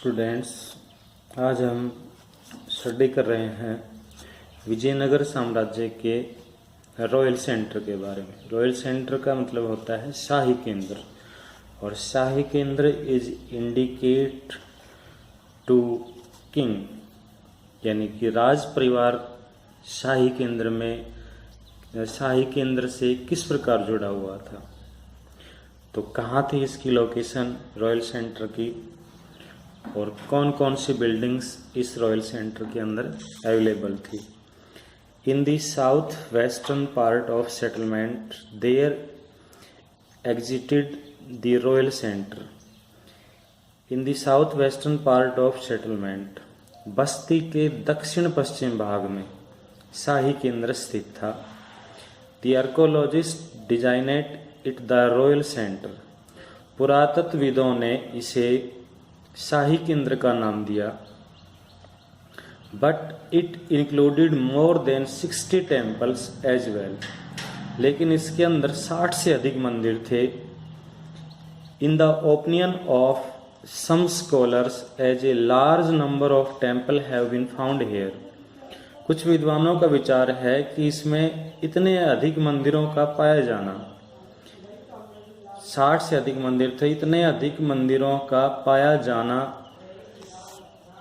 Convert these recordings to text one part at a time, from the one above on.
Students, आज हम study कर रहे हैं विजयनगर साम्राज्य के रॉयल सेंटर के बारे में। रॉयल सेंटर का मतलब होता है शाही केंद्र, और शाही केंद्र इज इंडिकेट टू किंग, यानी कि राज परिवार शाही केंद्र से किस प्रकार जुड़ा हुआ था। तो कहाँ थी इसकी लोकेशन रॉयल सेंटर की, और कौन कौन सी बिल्डिंग्स इस रॉयल सेंटर के अंदर अवेलेबल थी। In the south western part of settlement there existed the royal centre. In the south western part of settlement, बस्ती के दक्षिण पश्चिम भाग में शाही केंद्र स्थित था। The archaeologist designed it the royal centre. पुरातत्वविदों ने इसे शाही केंद्र का नाम दिया। But it included more than 60 temples as well. लेकिन इसके अंदर 60 से अधिक मंदिर थे। In the opinion of some scholars as a large number of temple have been found here. कुछ विद्वानों का विचार है कि इसमें इतने अधिक मंदिरों का पाया जाना, 60 से अधिक मंदिर थे, इतने अधिक मंदिरों का पाया जाना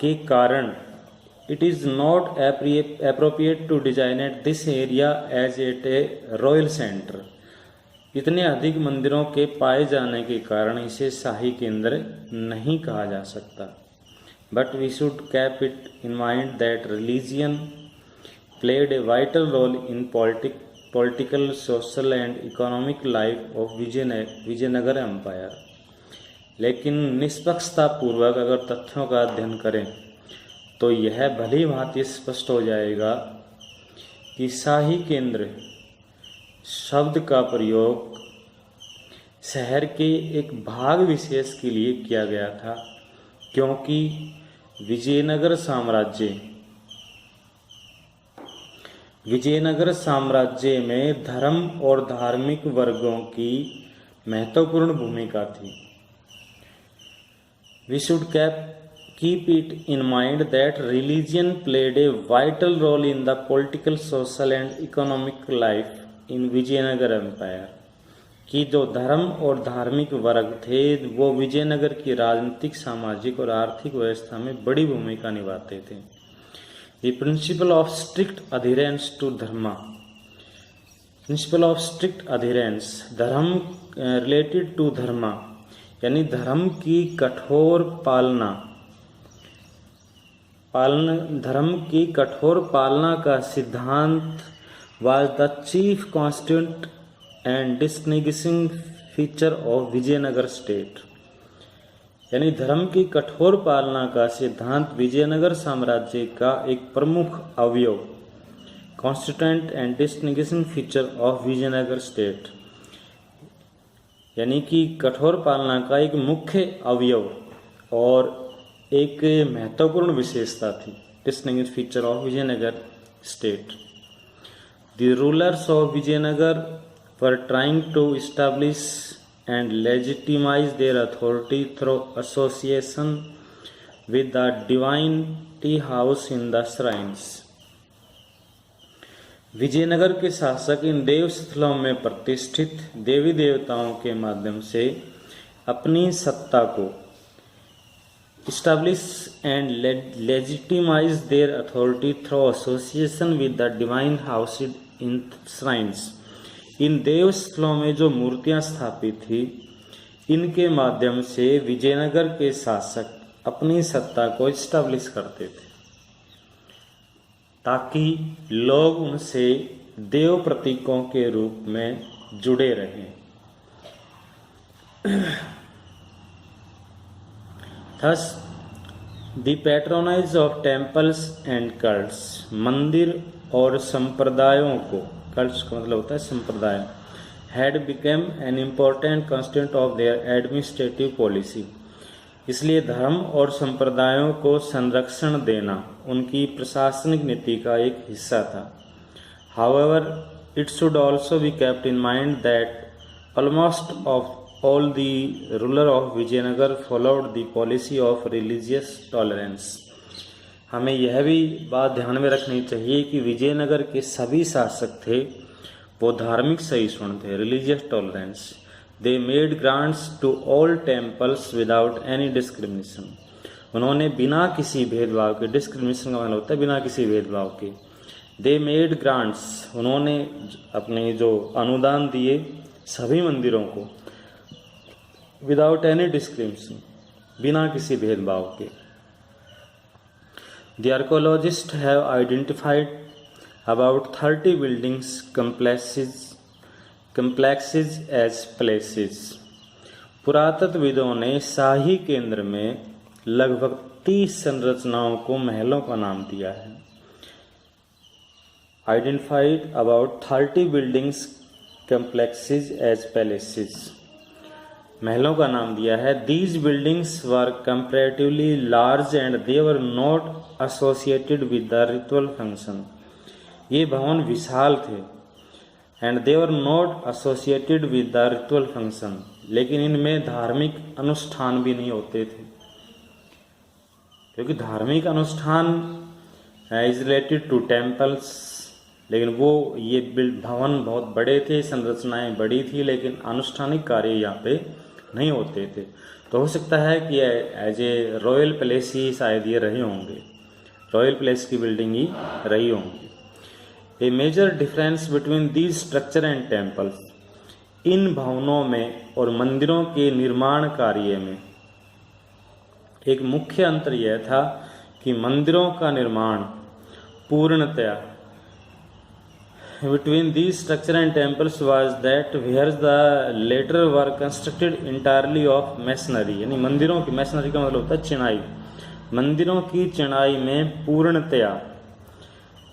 के कारण it is not appropriate to designate this area as at a royal centre. इतने अधिक मंदिरों के पाए जाने के कारण इसे शाही केंद्र नहीं कहा जा सकता। But we should keep it in mind that religion played a vital role in political, social and economic life of Vijayanagar empire. लेकिन निष्पक्षता पूर्वक अगर तथ्यों का अध्ययन करें तो यह भली भांति स्पष्ट हो जाएगा कि शाही केंद्र शब्द का प्रयोग शहर के एक भाग विशेष के लिए किया गया था, क्योंकि विजयनगर साम्राज्य में धर्म और धार्मिक वर्गों की महत्वपूर्ण भूमिका थी। We should keep it in mind that religion played a vital role in the political, social and economic life in Vijayanagar empire. कि जो धर्म और धार्मिक वर्ग थे वो विजयनगर की राजनीतिक, सामाजिक और आर्थिक व्यवस्था में बड़ी भूमिका निभाते थे। The principle of strict adherence to dharma, principle of strict adherence, धर्म related to dharma, यानी धर्म की कठोर पालना का सिद्धांत was the chief constituent and distinguishing feature of Vijayanagar state. यानी धर्म की कठोर पालना का सिद्धांत विजयनगर साम्राज्य का एक प्रमुख अवयव, constituent and distinguishing feature of Vijayanagar state, यानी कि कठोर पालना का एक मुख्य अवयव और एक महत्वपूर्ण विशेषता थी, distinguishing feature of Vijayanagar state. The rulers of Vijayanagar were trying to establish and legitimize their authority through association with the divinity house in the shrines। Vijayanagar के शासक इन देव स्थलों में प्रतिष्ठित देवी देवताओं के माध्यम से अपनी सत्ता को establish and legitimize their authority through association with the divine house in shrines। इन देव स्थलों में जो मूर्तियां स्थापित थी, इनके माध्यम से विजयनगर के शासक अपनी सत्ता को इस्टेब्लिश करते थे, ताकि लोग उनसे देव प्रतीकों के रूप में जुड़े रहें। Thus, the patronage of temples and cults, मंदिर और संप्रदायों को, कल्ट्स का मतलब होता है संप्रदाय, had become an important constant of their administrative policy. इसलिए धर्म और संप्रदायों को संरक्षण देना उनकी प्रशासनिक नीति का एक हिस्सा था। However, it should also be kept in mind that almost of all the ruler of Vijayanagar followed the policy of religious tolerance. हमें यह भी बात ध्यान में रखनी चाहिए कि विजयनगर के सभी शासक थे वो धार्मिक सहिष्णु थे, religious tolerance. They made grants to all temples without any discrimination. उन्होंने बिना किसी भेदभाव के, डिस्क्रिमिनेशन का मतलब होता है बिना किसी भेदभाव के. दे मेड ग्रांट्स, उन्होंने अपने जो अनुदान दिए सभी मंदिरों को, विदाउट एनी डिस्क्रिमिनेशन, बिना किसी भेदभाव के. The archaeologists have identified about 30 buildings complexes as places. पुरातत्वविदों ने शाही केंद्र में लगभग 30 संरचनाओं को महलों का नाम दिया है. Identified about 30 buildings complexes as palaces. महलों का नाम दिया है. These buildings were comparatively large and they were not associated with the ritual function. ये भवन विशाल थे and they were not associated with the ritual function. लेकिन इनमें धार्मिक अनुष्ठान भी नहीं होते थे, क्योंकि धार्मिक अनुष्ठान is related to temples. लेकिन वो ये भवन बहुत बड़े थे, संरचनाएं बड़ी थी, लेकिन अनुष्ठानिक कार्य यहाँ पे नहीं होते थे. तो हो सकता है कि एज ए रॉयल पैलेस ही शायद ये रहे होंगे, रॉयल पैलेस की बिल्डिंग ही रही होंगी. A major difference between these structure and temples. इन भवनों में और मंदिरों के निर्माण कार्य में एक मुख्य अंतर यह था कि मंदिरों का निर्माण पूर्णतया between these structure and temples was that whereas the latter were constructed entirely of masonry. यानी मंदिरों की, मैसनरी का मतलब होता है चिनाई, मंदिरों की चिनाई में पूर्णतया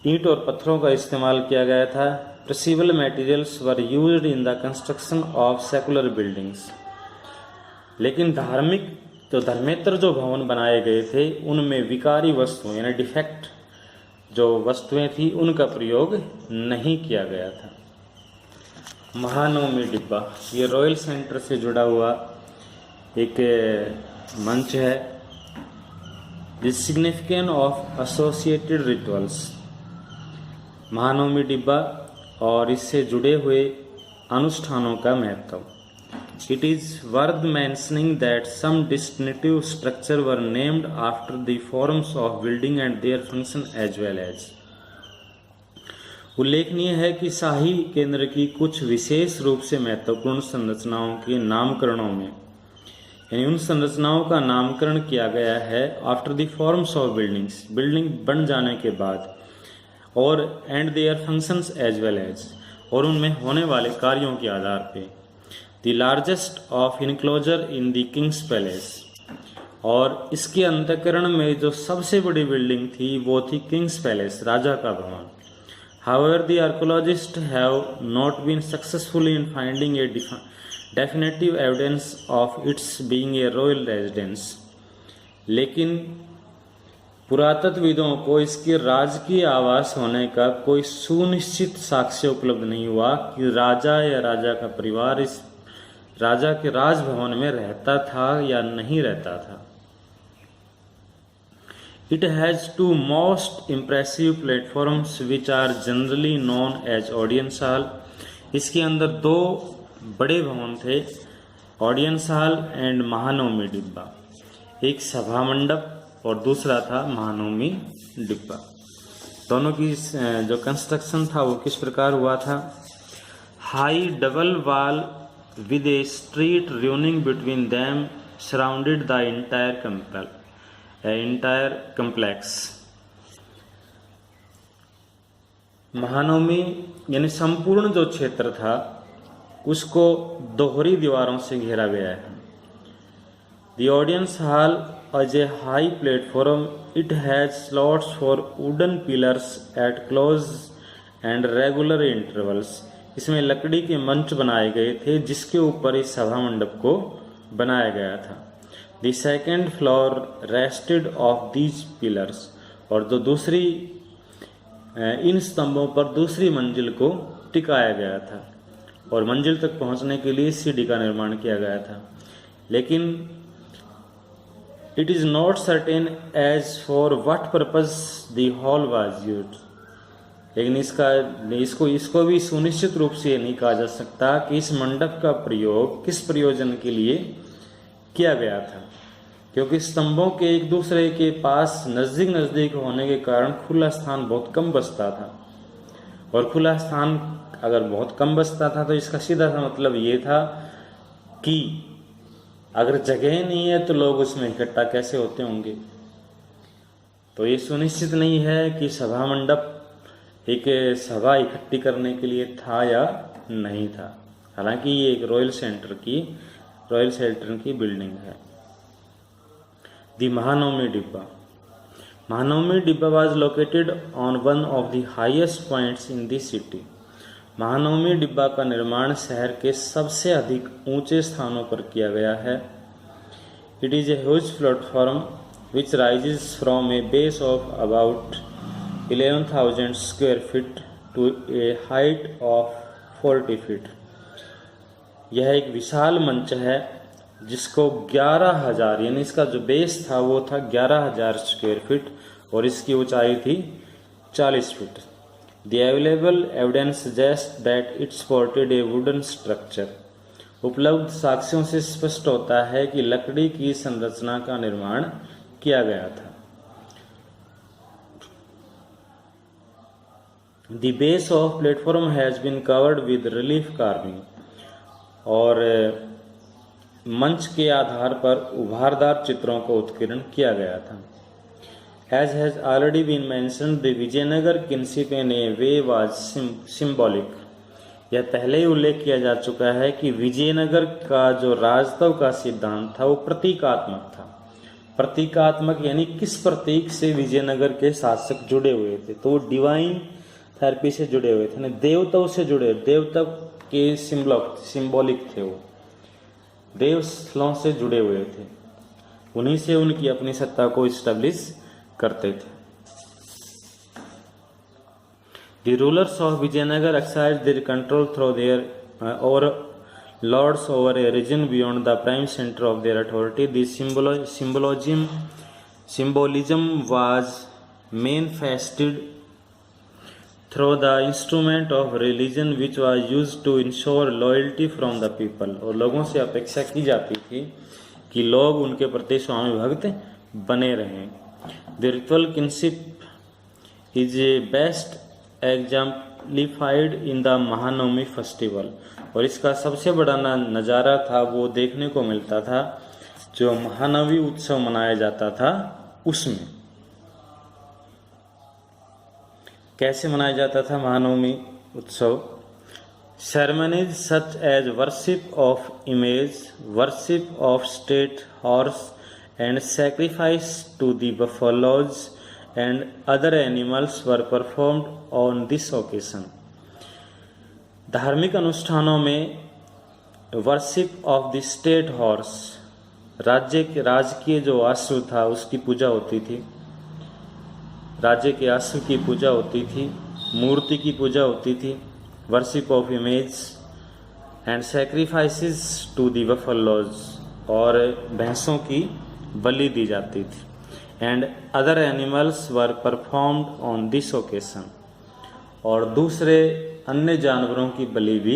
ईंट और पत्थरों का इस्तेमाल किया गया था. Precious materials were used in the construction of secular buildings. लेकिन धार्मिक तो धर्मेतर जो भवन बनाए गए थे उनमें विकारी वस्तुएं यानी डिफेक्ट जो वस्तुएं थी उनका प्रयोग नहीं किया गया था. महानवमी डिब्बा, ये रॉयल सेंटर से जुड़ा हुआ एक मंच है. The significance of associated rituals. Mahanavami डिब्बा और इससे जुड़े हुए अनुष्ठानों का महत्व. It is worth mentioning that some distinctive structures were named after the forms of building and their function as well as. उल्लेखनीय है कि शाही केंद्र की कुछ विशेष रूप से महत्वपूर्ण संरचनाओं के नामकरणों में, यानी उन संरचनाओं का नामकरण किया गया है after the forms of buildings, building बन जाने के बाद, और and their functions as well as, और उनमें होने वाले कार्यों के आधार पे. The largest of enclosure in the king's palace. और इसके अंतःकरण में जो सबसे बड़ी बिल्डिंग थी वो थी किंग्स पैलेस, राजा का भवन. However, the archaeologists have not been successful in finding a definitive evidence of its being a royal residence. लेकिन पुरातत्वविदों को इसके राजकीय आवास होने का कोई सुनिश्चित साक्ष्य उपलब्ध नहीं हुआ कि राजा या राजा का परिवार इस राजा के राजभवन में रहता था या नहीं रहता था. It has two most impressive platforms which are generally known as audience hall. इसके अंदर दो बड़े भवन थे, ऑडियंस हॉल एंड महानवमी डिब्बा. एक सभा मंडप और दूसरा था महानवमी डिब्बा. दोनों की जो कंस्ट्रक्शन था वो किस प्रकार हुआ था. High double wall with a street running between them surrounded the entire complex. Mahanavami यानी संपूर्ण जो क्षेत्र था उसको दोहरी दीवारों से घेरा गया है. The audience hall is a high platform. It has slots for wooden pillars at close and regular intervals. इसमें लकड़ी के मंच बनाए गए थे जिसके ऊपर इस सभा मंडप को बनाया गया था. The second floor rested of these pillars. और जो दूसरी इन स्तंभों पर दूसरी मंजिल को टिकाया गया था. और मंजिल तक पहुंचने के लिए सीढ़ी का निर्माण किया गया था। लेकिन it is not certain age for what purpose the hall was used. लेकिन इसको भी सुनिश्चित रूप से नहीं कहा जा सकता कि इस मंडप का प्रयोग किस प्रयोजन के लिए किया गया था, क्योंकि स्तंभों के एक दूसरे के पास नज़दीक होने के कारण खुला स्थान बहुत कम बचता था। और खुला स्थान अगर बहुत कम बचता था तो इसका सीधा सा मतलब ये था कि अगर जगह नहीं है तो लोग उसमें इकट्ठा कैसे होते होंगे। तो ये सुनिश्चित नहीं है कि सभा मंडप एक सभा इकट्ठी करने के लिए था या नहीं था। हालांकि ये एक रॉयल सेंटर की बिल्डिंग है। द महानवमी डिब्बा। महानवमी डिब्बा was located on one of the highest points in the city. Mahanavami डिब्बा का निर्माण शहर के सबसे अधिक ऊंचे स्थानों पर किया गया है। It is a huge platform which rises from a base of about 11,000 square feet to a height of 40 feet. यह एक विशाल मंच है जिसको 11,000 यानी इसका जो बेस था वो था 11,000 स्क्वायर फीट और इसकी ऊंचाई थी 40 feet. The available evidence suggests that it supported a wooden structure. उपलब्ध साक्ष्यों से स्पष्ट होता है कि लकड़ी की संरचना का निर्माण किया गया था। The base of platform has been covered with relief carving. और मंच के आधार पर उभारदार चित्रों का उत्कीर्ण किया गया था। As has already been mentioned, the Vijayanagar kinship in a way was symbolic. यह पहले ही उल्लेख किया जा चुका है कि विजयनगर का जो राजत्व का सिद्धांत था वो प्रतीकात्मक था। प्रतीकात्मक यानी किस प्रतीक से विजयनगर के शासक जुड़े हुए थे, तो वो डिवाइन थेरेपी से जुड़े हुए थे, देवताओं से जुड़े, देवता के सिंबॉलिक थे, वो देव स्थलों से जुड़े हुए थे, उन्हीं से उनकी अपनी सत्ता को इस्टेब्लिश करते थे। The rulers of Vijayanagar exercised their control through their lords over a region beyond the prime center of their authority. The symbolism was manifested through the instrument of religion which was used to ensure loyalty from the people. और लोगों से अपेक्षा की जाती थी कि लोग उनके प्रति स्वामी भक्त बने रहें। The ritual kinship is best exemplified in the Mahanavami festival. और इसका सबसे बड़ा नज़ारा था वो देखने को मिलता था जो महानवमी उत्सव मनाया जाता था उसमें। कैसे मनाया जाता था महानवमी उत्सव? Ceremonies such as worship of image, worship of state horse and sacrifice to the buffaloes and other animals were performed on this occasion. धार्मिक अनुष्ठानों में worship of the state horse, राजकीय जो अश्व था उसकी पूजा होती थी, राज्य के अश्व की पूजा होती थी, मूर्ति की पूजा होती थी, worship of image and sacrifices to the buffaloes, और भैंसों की बलि दी जाती थी, and other animals were performed on this occasion, और दूसरे अन्य जानवरों की बलि भी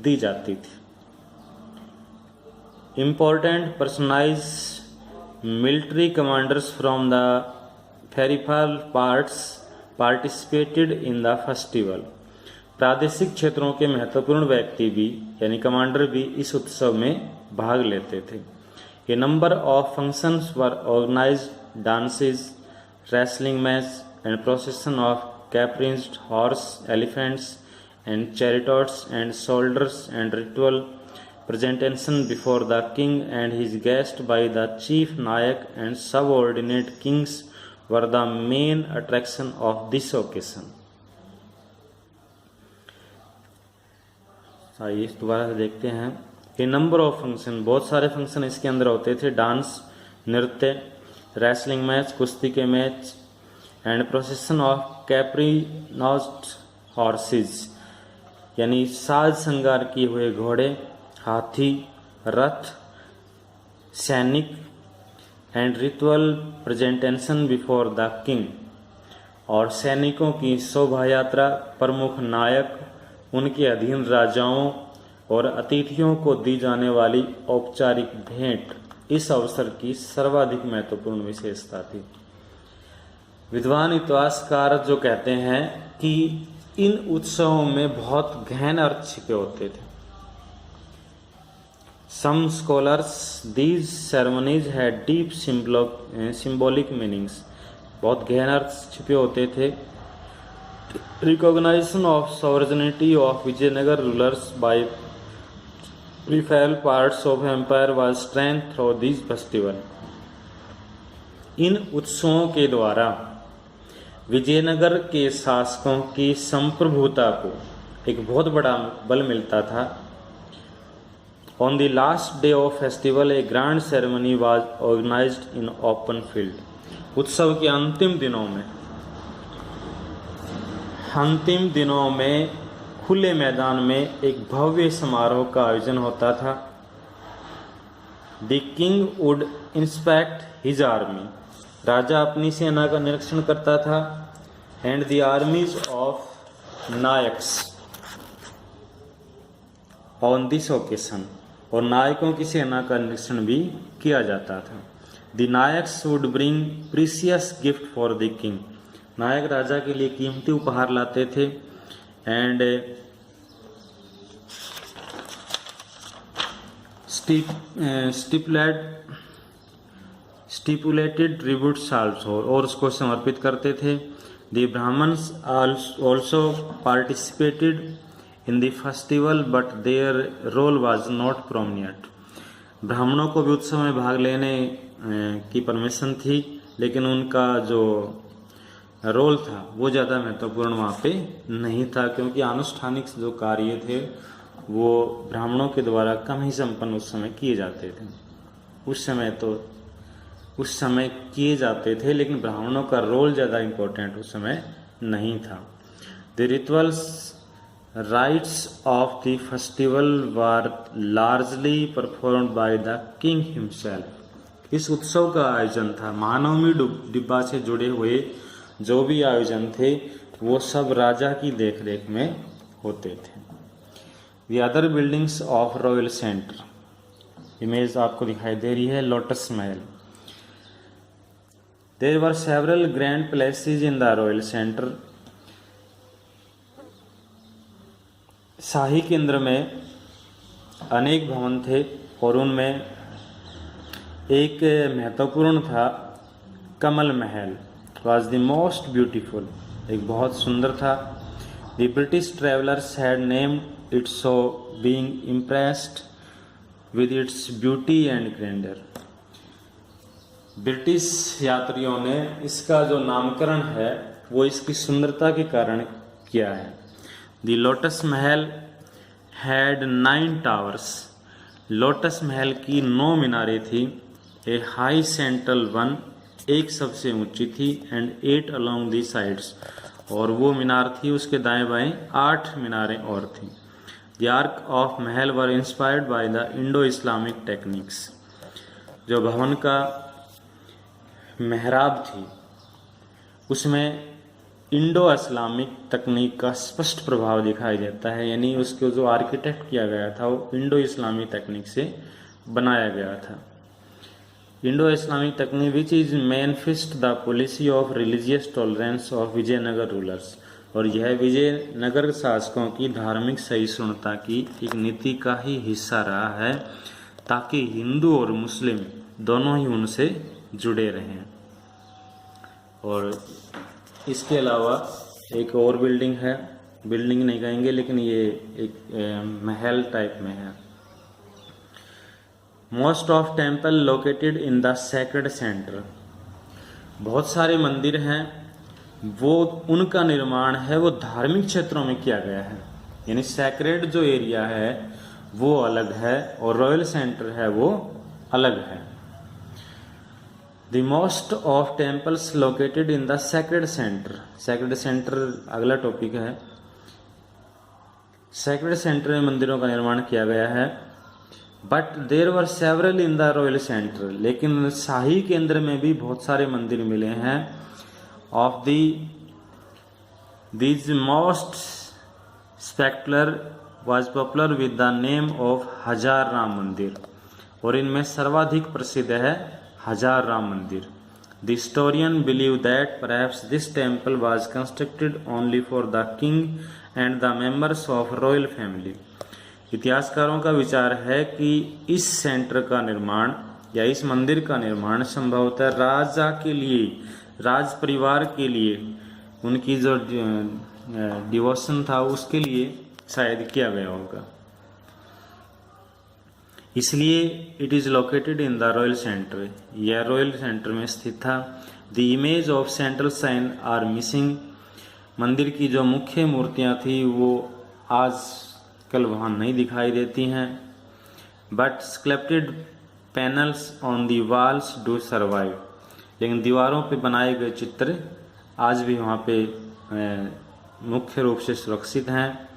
दी जाती थी। Important personages military commanders from the peripheral parts participated in the festival. प्रादेशिक क्षेत्रों के महत्वपूर्ण व्यक्ति भी यानी कमांडर भी इस उत्सव में भाग लेते थे। A number of functions were organized, dances, wrestling match and procession of caparisoned horse, elephants and chariots and soldiers and ritual presentation before the king and his guest by the chief nayak and subordinate kings were the main attraction of this occasion. आइए दोबारा से देखते हैं। ए number of function, बहुत सारे function इसके अंदर होते थे। डांस, नृत्य, रेसलिंग मैच, कुश्ती के match, and procession of caparisoned horses, यानी साज श्रृंगार किए हुए घोड़े, हाथी, रथ, सैनिक and ritual presentation before the king, और सैनिकों की शोभा यात्रा, प्रमुख नायक, उनके अधीन राजाओं और अतिथियों को दी जाने वाली औपचारिक भेंट इस अवसर की सर्वाधिक महत्वपूर्ण विशेषता थी। विद्वान इतिहासकार जो कहते हैं कि इन उत्सवों में बहुत गहन अर्थ छिपे होते थे। Some scholars these ceremonies had deep symbolic meanings, बहुत गहन अर्थ छिपे होते थे। Recognition of sovereignty of Vijayanagar rulers by peripheral parts of empire was strengthened through these festival। इन उत्सवों के द्वारा विजयनगर के शासकों की संप्रभुता को एक बहुत बड़ा बल मिलता था। On the last day of festival, a grand ceremony was organized in open field। उत्सव के अंतिम दिनों में खुले मैदान में एक भव्य समारोह का आयोजन होता था। The king would inspect his army, राजा अपनी सेना का निरीक्षण करता था। And the armies of Nayaks on this occasion, और नायकों की सेना का निरीक्षण भी किया जाता था। The Nayaks would bring precious gift for the king, नायक राजा के लिए कीमती उपहार लाते थे। And stipulated tributes also, और उसको समर्पित करते थे। The Brahmins also participated in the festival, but their role was not prominent। ब्राह्मणों को भी उत्सव में भाग लेने की परमिशन थी, लेकिन उनका जो रोल था वो ज़्यादा महत्वपूर्ण वहाँ पे नहीं था, क्योंकि आनुष्ठानिक जो कार्य थे वो ब्राह्मणों के द्वारा कम ही संपन्न उस समय किए जाते थे। उस समय किए जाते थे, लेकिन ब्राह्मणों का रोल ज़्यादा इम्पोर्टेंट उस समय नहीं था। The rituals rites of the festival were largely performed by the king himself। इस उत्सव का आयोजन था, महानवमी डिब्बा से जुड़े हुए जो भी आयोजन थे वो सब राजा की देखरेख में होते थे। The other buildings of royal centre, image आपको दिखाई दे रही है, lotus Mahal. There were several grand places in the royal centre. शाही केंद्र में अनेक भवन थे और उनमें एक महत्वपूर्ण था कमल महल, वॉज द मोस्ट ब्यूटीफुल, एक बहुत सुंदर था। The British travellers had named it so being impressed with its beauty and grandeur. British यात्रियों ने इसका जो नामकरण है वो इसकी सुंदरता के कारण किया है। The lotus Mahal had 9 towers। Lotus महल की 9 मीनारें थी। A high central one, एक सबसे ऊंची थी। And 8 along the sides, और वो मीनार थी उसके दाएं बाएं 8 मीनारें और थीं। The arc of Mahal were inspired by the Indo-Islamic techniques। जो भवन का मेहराब थी उसमें इंडो इस्लामिक तकनीक का स्पष्ट प्रभाव दिखाई देता है, यानी उसको जो आर्किटेक्ट किया गया था वो इंडो इस्लामिक तकनीक से बनाया गया था। इंडो इस्लामिक तकनीक which is manifest the policy of religious tolerance of Vijayanagar rulers, और यह विजयनगर शासकों की धार्मिक सहिष्णुता की एक नीति का ही हिस्सा रहा है, ताकि हिंदू और मुस्लिम दोनों ही उनसे जुड़े रहें। और इसके अलावा एक और बिल्डिंग है, बिल्डिंग नहीं कहेंगे लेकिन ये एक महल टाइप में है। Most of temple located in the sacred centre, बहुत सारे मंदिर हैं वो उनका निर्माण है वो धार्मिक क्षेत्रों में किया गया है, यानी सैक्रेड जो एरिया है वो अलग है और रॉयल सेंटर है वो अलग है। The most of temples located in the sacred center, sacred center अगला टॉपिक है। सेक्रेड सेंटर में मंदिरों का निर्माण किया गया है। But there were several in the royal centre, लेकिन शाही केंद्र में भी बहुत सारे मंदिर मिले हैं। Of these most स्पेक्टुलर was popular with the name of हजार राम मंदिर, और इनमें सर्वाधिक प्रसिद्ध है हजार राम मंदिर। The historian believe that perhaps this temple was constructed only for the king and the members of royal family. इतिहासकारों का विचार है कि इस सेंटर का निर्माण या इस मंदिर का निर्माण संभवतः राजा के लिए, राज परिवार के लिए, उनकी जो डिवोशन था उसके लिए शायद किया गया होगा, इसलिए it is located in the royal centre, यह रॉयल सेंटर में स्थित था। The image of central sign are missing, मंदिर की जो मुख्य मूर्तियां थी वो आज कल वहाँ नहीं दिखाई देती हैं। But sculpted panels on the walls do survive, लेकिन दीवारों पे बनाए गए चित्र आज भी वहाँ पे मुख्य रूप से सुरक्षित हैं।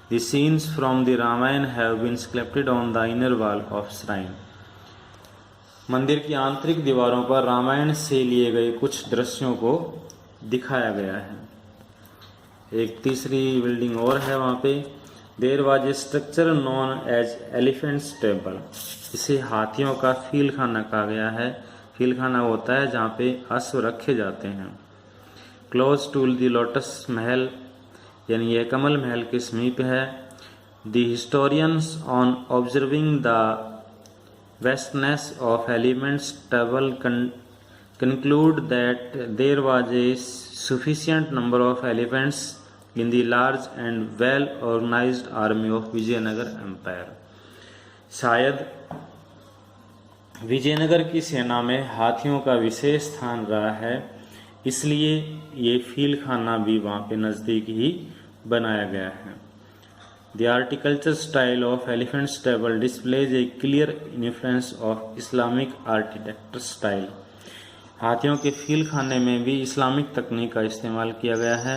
The scenes from the Ramayana have been sculpted on the inner wall of shrine. मंदिर की आंतरिक दीवारों पर रामायण से लिए गए कुछ दृश्यों को दिखाया गया है। एक तीसरी बिल्डिंग और है वहाँ पे। There was a structure known as elephant's stable. इसे हाथियों का फील खाना कहा गया है। फील खाना होता है जहाँ पे अश्व रखे जाते हैं। Close to the lotus महल, यानी यह कमल महल के समीप है। The historians on observing the vastness of elements table conclude that there was a sufficient number of elephants in the large and well organized army of Vijayanagar empire. शायद विजयनगर की सेना में हाथियों का विशेष स्थान रहा है, इसलिए ये फील खाना भी वहाँ पे नज़दीक ही बनाया गया है। The architecture style of elephant stable displays a clear influence of Islamic architecture style. हाथियों के फील खाने में भी इस्लामिक तकनीक का इस्तेमाल किया गया है।